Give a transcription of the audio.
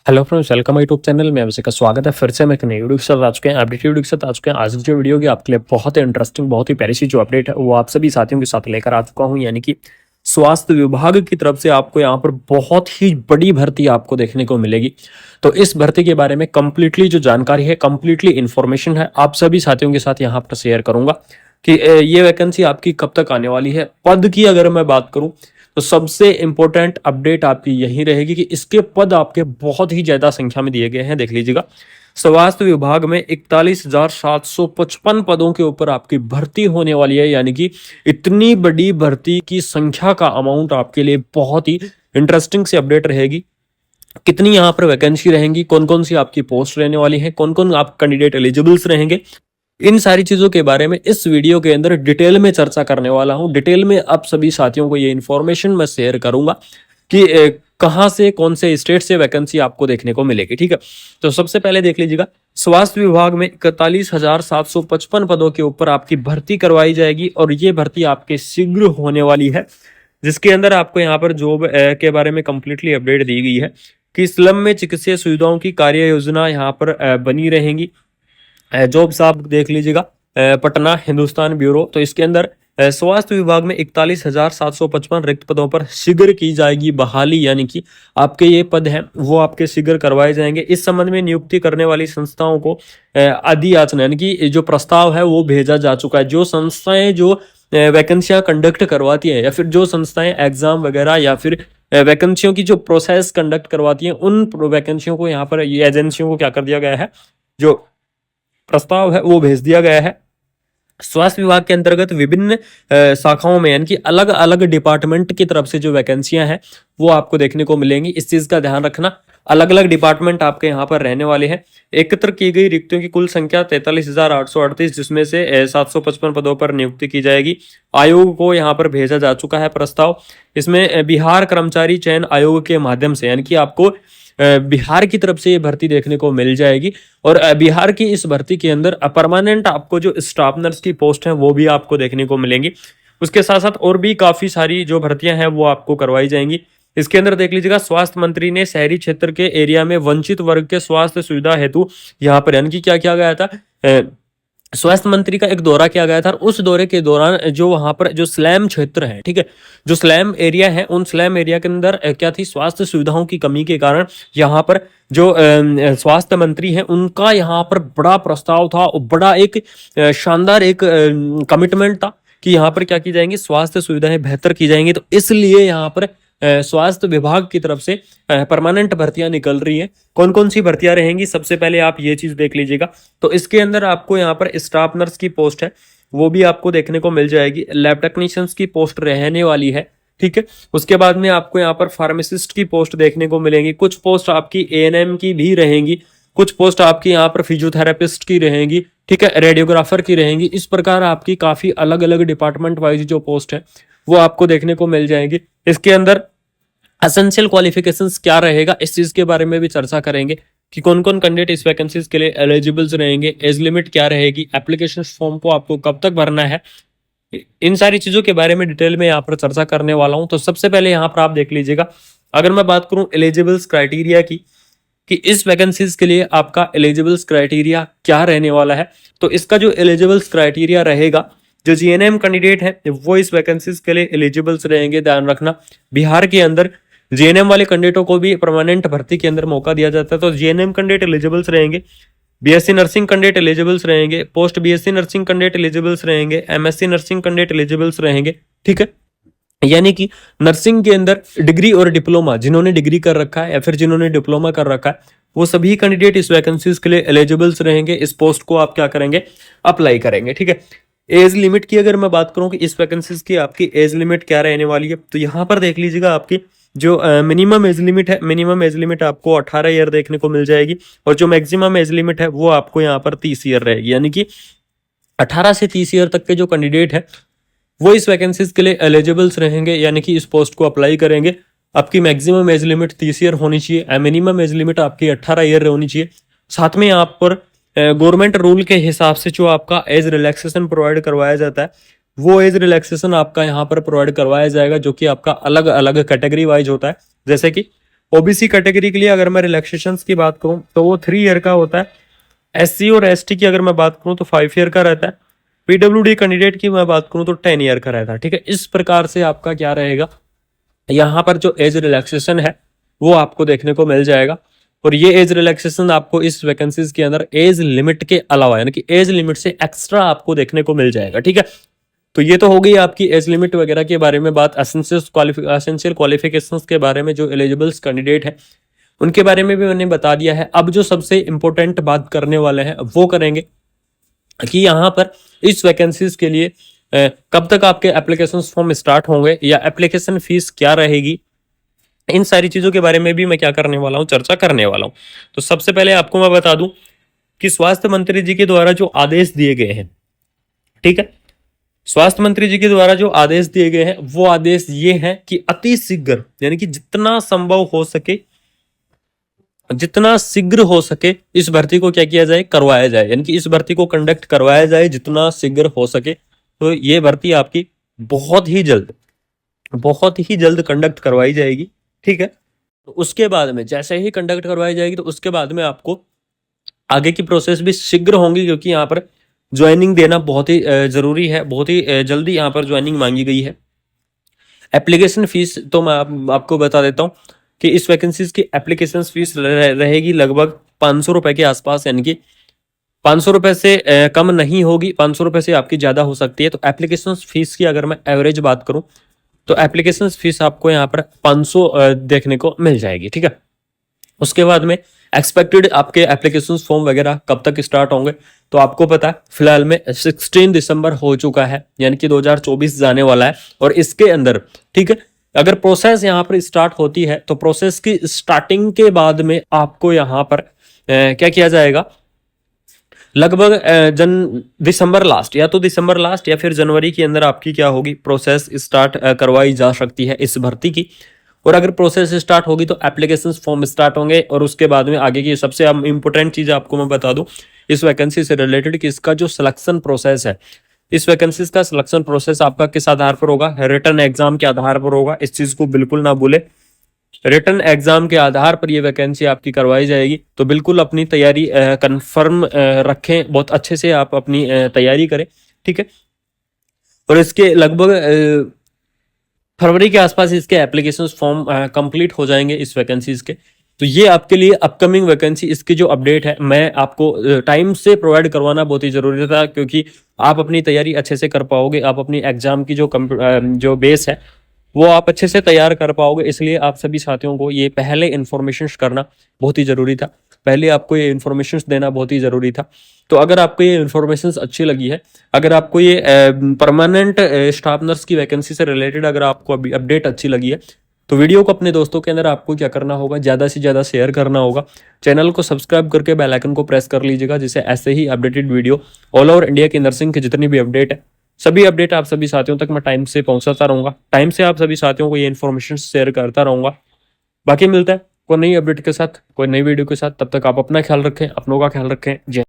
Hello friends, welcome my YouTube channel में। आपका स्वागत है फिर से मैं एक नई वीडियो के साथ आ चुके हैं, अपडेट वीडियो के साथ आ चुके हैं। आज की जो वीडियो की आपके लिए बहुत ही इंटरेस्टिंग, बहुत ही प्यारी सी जो अपडेट है वो आप सभी साथियों के साथ लेकर आ चुका हूं। यानी कि स्वास्थ्य विभाग की तरफ से आपको यहाँ पर बहुत ही बड़ी भर्ती आपको देखने को मिलेगी। तो इस भर्ती के बारे में कंप्लीटली जो जानकारी है, कंप्लीटली इंफॉर्मेशन है, आप सभी साथियों के साथ यहाँ पर शेयर करूंगा कि ये वैकेंसी आपकी कब तक आने वाली है। पद की अगर मैं बात करूं तो सबसे इंपॉर्टेंट अपडेट आपकी यही रहेगी कि इसके पद आपके बहुत ही ज्यादा संख्या में दिए गए हैं। देख लीजिएगा, स्वास्थ्य विभाग में 41,755 पदों के ऊपर आपकी भर्ती होने वाली है। यानी कि इतनी बड़ी भर्ती की संख्या का अमाउंट आपके लिए बहुत ही इंटरेस्टिंग सी अपडेट रहेगी। कितनी यहाँ पर वैकेंसी रहेंगी, कौन कौन सी आपकी पोस्ट रहने वाली है, कौन कौन आप कैंडिडेट एलिजिबल्स रहेंगे, इन सारी चीजों के बारे में इस वीडियो के अंदर डिटेल में चर्चा करने वाला हूं। डिटेल में आप सभी साथियों को ये इन्फॉर्मेशन मैं शेयर करूंगा कि कहां से, कौन से स्टेट से वैकेंसी आपको देखने को मिलेगी। ठीक है, तो सबसे पहले देख लीजिएगा, स्वास्थ्य विभाग में 41,755 पदों के ऊपर आपकी भर्ती करवाई जाएगी और ये भर्ती आपके शीघ्र होने वाली है, जिसके अंदर आपको यहाँ पर जॉब के बारे में कंप्लीटली अपडेट दी गई है कि स्लम में चिकित्सीय सुविधाओं की कार्य योजना यहाँ पर बनी रहेंगी। जॉब्स आप देख लीजिएगा, पटना हिंदुस्तान ब्यूरो। तो इसके अंदर स्वास्थ्य विभाग में 41,755 रिक्त पदों पर शीघ्र की जाएगी बहाली। यानी कि आपके ये पद हैं वो आपके शीघ्र करवाए जाएंगे। इस संबंध में नियुक्ति करने वाली संस्थाओं को अधियाचना यानी कि जो प्रस्ताव है वो भेजा जा चुका है। जो संस्थाएं जो वैकेंसियां कंडक्ट करवाती हैं या फिर जो संस्थाएं एग्जाम वगैरह या फिर वैकेंसियों की जो प्रोसेस कंडक्ट करवाती हैं, उन वैकेंसियों को यहाँ पर ये एजेंसियों को क्या कर दिया गया है, जो प्रस्ताव है वो भेज दिया गया है। स्वास्थ्य विभाग के अंतर्गत विभिन्न शाखाओं में यानी कि अलग अलग डिपार्टमेंट की तरफ से जो वैकेंसियां हैं वो आपको देखने को मिलेंगी। इस चीज का ध्यान रखना, अलग अलग डिपार्टमेंट आपके यहाँ पर रहने वाले हैं। एकत्र की गई रिक्तियों की कुल संख्या 43,838, जिसमें से 755 पदों पर नियुक्ति की जाएगी। आयोग को यहाँ पर भेजा जा चुका है प्रस्ताव। इसमें बिहार कर्मचारी चयन आयोग के माध्यम से यानी कि आपको बिहार की तरफ से ये भर्ती देखने को मिल जाएगी। और बिहार की इस भर्ती के अंदर परमानेंट आपको जो स्टाफ नर्स की पोस्ट है वो भी आपको देखने को मिलेंगी। उसके साथ साथ और भी काफी सारी जो भर्तियां हैं वो आपको करवाई जाएंगी। इसके अंदर देख लीजिएगा, स्वास्थ्य मंत्री ने शहरी क्षेत्र के एरिया में वंचित वर्ग के स्वास्थ्य सुविधा हेतु यहाँ पर यानी कि क्या किया गया था, स्वास्थ्य मंत्री का एक दौरा किया गया था। उस दौरे के दौरान जो वहां पर जो स्लैम क्षेत्र है, ठीक है, जो स्लैम एरिया है, उन स्लैम एरिया के अंदर क्या थी, स्वास्थ्य सुविधाओं की कमी के कारण यहाँ पर जो स्वास्थ्य मंत्री हैं उनका यहाँ पर बड़ा प्रस्ताव था और बड़ा एक शानदार एक कमिटमेंट था कि यहाँ पर क्या की जाएंगी, स्वास्थ्य सुविधाएं बेहतर की जाएंगी। तो इसलिए यहाँ पर स्वास्थ्य विभाग की तरफ से परमानेंट भर्तियां निकल रही हैं। कौन कौन सी भर्तियां रहेंगी, सबसे पहले आप ये चीज देख लीजिएगा। तो इसके अंदर आपको यहाँ पर स्टाफ नर्स की पोस्ट है वो भी आपको देखने को मिल जाएगी। लैब टेक्नीशियंस की पोस्ट रहने वाली है, ठीक है। उसके बाद में आपको यहाँ पर फार्मासिस्ट की पोस्ट देखने को मिलेंगी। कुछ पोस्ट आपकी एएनएम की भी रहेंगी, कुछ पोस्ट आपकी यहाँ पर फिजियोथेरेपिस्ट की रहेंगी, ठीक है, रेडियोग्राफर की रहेंगी। इस प्रकार आपकी काफी अलग अलग डिपार्टमेंट वाइज जो पोस्ट है वो आपको देखने को मिल जाएंगी। इसके अंदर एसेंशियल क्वालिफिकेशंस क्या रहेगा, इस चीज के बारे में भी चर्चा करेंगे कि कौन कौन कैंडिडेट इस वैकेंसीज के लिए एलिजिबल्स रहेंगे, एज लिमिट क्या रहेगी, एप्लीकेशन फॉर्म को आपको कब तक भरना है। इन सारी चीजों के बारे में डिटेल में यहाँ पर चर्चा करने वाला हूं। तो सबसे पहले यहाँ पर आप देख लीजिएगा, अगर मैं बात करूं एलिजिबल्स क्राइटेरिया की कि इस वैकेंसीज के लिए आपका एलिजिबल्स क्राइटेरिया क्या रहने वाला है, तो इसका जो एलिजिबल्स क्राइटेरिया रहेगा, जो जीएनएम कैंडिडेट है वो इस वैकेंसीज के लिए एलिजिबल्स रहेंगे। ध्यान रखना, बिहार के अंदर जीएनएम वाले कैंडिडेटों को भी परमानेंट भर्ती के अंदर मौका दिया जाता है। तो जीएनएम कैंडिडेट एलिजिबल्स रहेंगे, बीएससी नर्सिंग कैंडिडेट एलिजिबल्स रहेंगे, पोस्ट बीएससी नर्सिंग कैंडिडेट एलिजिबल्स रहेंगे, एमएससी नर्सिंग कैंडिडेट एलिजिबल्स रहेंगे, ठीक है। यानी कि नर्सिंग के अंदर डिग्री और डिप्लोमा, जिन्होंने डिग्री कर रखा है या फिर जिन्होंने डिप्लोमा कर रखा है, वो सभी कैंडिडेट इस वैकेंसीज के लिए एलिजिबल्स रहेंगे। इस पोस्ट को आप क्या करेंगे, अप्लाई करेंगे, ठीक है। एज लिमिट की अगर मैं बात करूं कि इस वैकेंसीज की आपकी एज लिमिट क्या रहने वाली है, तो यहाँ पर देख लीजिएगा, आपकी जो मिनिमम एज लिमिट है, मिनिमम एज लिमिट आपको 18 ईयर देखने को मिल जाएगी और जो मैक्सिमम एज लिमिट है वो आपको यहाँ पर 30 ईयर रहेगी। यानी कि 18 से 30 ईयर तक के जो कैंडिडेट है वो इस वैकेंसीज के लिए एलिजिबल्स रहेंगे, यानी कि इस पोस्ट को अप्लाई करेंगे। आपकी मैक्सिमम एज लिमिट 30 ईयर होनी चाहिए, मिनिमम एज लिमिट आपकी 18 ईयर होनी चाहिए। साथ में यहाँ पर गवर्नमेंट रूल के हिसाब से जो आपका एज रिलैक्सेशन प्रोवाइड करवाया जाता है वो एज रिलैक्सेशन आपका यहाँ पर प्रोवाइड करवाया जाएगा, जो कि आपका अलग अलग कैटेगरी वाइज होता है। जैसे कि ओबीसी कैटेगरी के लिए अगर मैं रिलैक्सेशन की बात करूं तो वो 3 ईयर का होता है। एससी और एसटी की अगर मैं बात करूं तो 5 ईयर का रहता है। पीडब्ल्यूडी कैंडिडेट की मैं बात करूं तो 10 ईयर का रहता है। ठीक है, इस प्रकार से आपका क्या रहेगा, यहाँ पर जो एज रिलैक्सेशन है वो आपको देखने को मिल जाएगा। और ये एज रिलैक्सेशन आपको इस वैकेंसीज के अंदर एज लिमिट के अलावा यानी कि एज लिमिट से एक्स्ट्रा आपको देखने को मिल जाएगा। ठीक है, तो ये तो हो गई आपकी एज लिमिट वगैरह के बारे में बात। एसेंशियल क्वालिफिकेशंस के बारे में जो एलिजिबल्स कैंडिडेट है उनके बारे में भी मैंने बता दिया है। अब जो सबसे इंपॉर्टेंट बात करने वाले हैं वो करेंगे कि यहाँ पर इस वैकेंसीज के लिए कब तक आपके एप्लीकेशन फॉर्म स्टार्ट होंगे या एप्लीकेशन फीस क्या रहेगी, इन सारी चीजों के बारे में भी मैं क्या करने वाला हूं, चर्चा करने वाला हूं। तो सबसे पहले आपको मैं बता दूं कि स्वास्थ्य मंत्री जी के द्वारा जो आदेश दिए गए हैं, ठीक है, स्वास्थ्य मंत्री जी के द्वारा जो आदेश दिए गए हैं वो आदेश ये है कि अति शीघ्र यानी कि जितना संभव हो सके, जितना शीघ्र हो सके इस भर्ती को क्या किया जाए, करवाया जाए, यानी कि इस भर्ती को कंडक्ट करवाया जाए जितना शीघ्र हो सके। तो ये भर्ती आपकी बहुत ही जल्द कंडक्ट करवाई जाएगी। ठीक है, तो उसके बाद में जैसे ही कंडक्ट करवाई जाएगी तो उसके बाद में आपको आगे की प्रोसेस भी शीघ्र होंगी, क्योंकि यहाँ पर ज्वाइनिंग देना बहुत ही जरूरी है, बहुत ही जल्दी यहाँ पर ज्वाइनिंग मांगी गई है। एप्लीकेशन फीस तो मैं आपको बता देता हूँ कि इस वैकेंसीज की एप्लीकेशन फीस रहेगी लगभग 500 रुपए के आसपास, यानी कि 500 रुपए से कम नहीं होगी, 500 रुपए से आपकी ज्यादा हो सकती है। तो एप्लीकेशन फीस की अगर मैं एवरेज बात करूं तो एप्लीकेशन फीस आपको यहाँ पर 500 देखने को मिल जाएगी। ठीक है, उसके बाद में एक्सपेक्टेड आपके एप्लीकेशन फॉर्म वगैरह कब तक स्टार्ट होंगे, तो आपको पता है फिलहाल में 16 दिसंबर हो चुका है, यानी कि 2024 जाने वाला है। और इसके अंदर ठीक है, अगर प्रोसेस यहाँ पर स्टार्ट होती है तो प्रोसेस की स्टार्टिंग के बाद में आपको यहाँ पर क्या किया जाएगा, लगभग दिसंबर लास्ट या तो दिसंबर लास्ट या फिर जनवरी के अंदर आपकी क्या होगी, प्रोसेस स्टार्ट करवाई जा सकती है इस भर्ती की। और अगर प्रोसेस स्टार्ट होगी तो एप्लीकेशन फॉर्म स्टार्ट होंगे और उसके बाद में आगे की सबसे इंपॉर्टेंट चीज आपको मैं बता दूं इस वैकेंसी से रिलेटेड कि इसका जो सिलेक्शन प्रोसेस है, इस वैकेंसी का सिलेक्शन प्रोसेस आपका किस आधार पर होगा, रिटन एग्जाम के आधार पर होगा। इस चीज को बिल्कुल ना भूले, रिटन एग्जाम के आधार पर ये वैकेंसी आपकी करवाई जाएगी। तो बिल्कुल अपनी तैयारी कंफर्म रखें, बहुत अच्छे से आप अपनी तैयारी करें। ठीक है, और इसके लगभग फरवरी के आसपास इसके एप्लीकेशन फॉर्म कंप्लीट हो जाएंगे इस वैकेंसीज के। तो ये आपके लिए अपकमिंग वैकेंसी, इसकी जो अपडेट है मैं आपको टाइम से प्रोवाइड करवाना बहुत ही जरूरी था, क्योंकि आप अपनी तैयारी अच्छे से कर पाओगे, आप अपनी एग्जाम की जो बेस है वो आप अच्छे से तैयार कर पाओगे। इसलिए आप सभी साथियों को ये पहले इन्फॉर्मेशन करना बहुत ही जरूरी था, पहले आपको ये इन्फॉर्मेशन देना बहुत ही जरूरी था। तो अगर आपको ये इन्फॉर्मेशन अच्छी लगी है, अगर आपको ये परमानेंट स्टाफ नर्स की वैकेंसी से रिलेटेड अगर आपको अभी अपडेट अच्छी लगी है तो वीडियो को अपने दोस्तों के अंदर आपको क्या करना होगा, ज़्यादा से ज़्यादा शेयर करना होगा। चैनल को सब्सक्राइब करके बेल आइकन को प्रेस कर लीजिएगा, जिससे ऐसे ही updated video all over India की नर्सिंग की जितनी भी अपडेट है, सभी अपडेट आप सभी साथियों तक मैं टाइम से पहुंचाता रहूंगा, टाइम से आप सभी साथियों को ये इन्फॉर्मेशन शेयर करता रहूंगा। बाकी मिलता है कोई नई अपडेट के साथ, कोई नई वीडियो के साथ। तब तक आप अपना ख्याल रखें, अपनों का ख्याल रखें। जय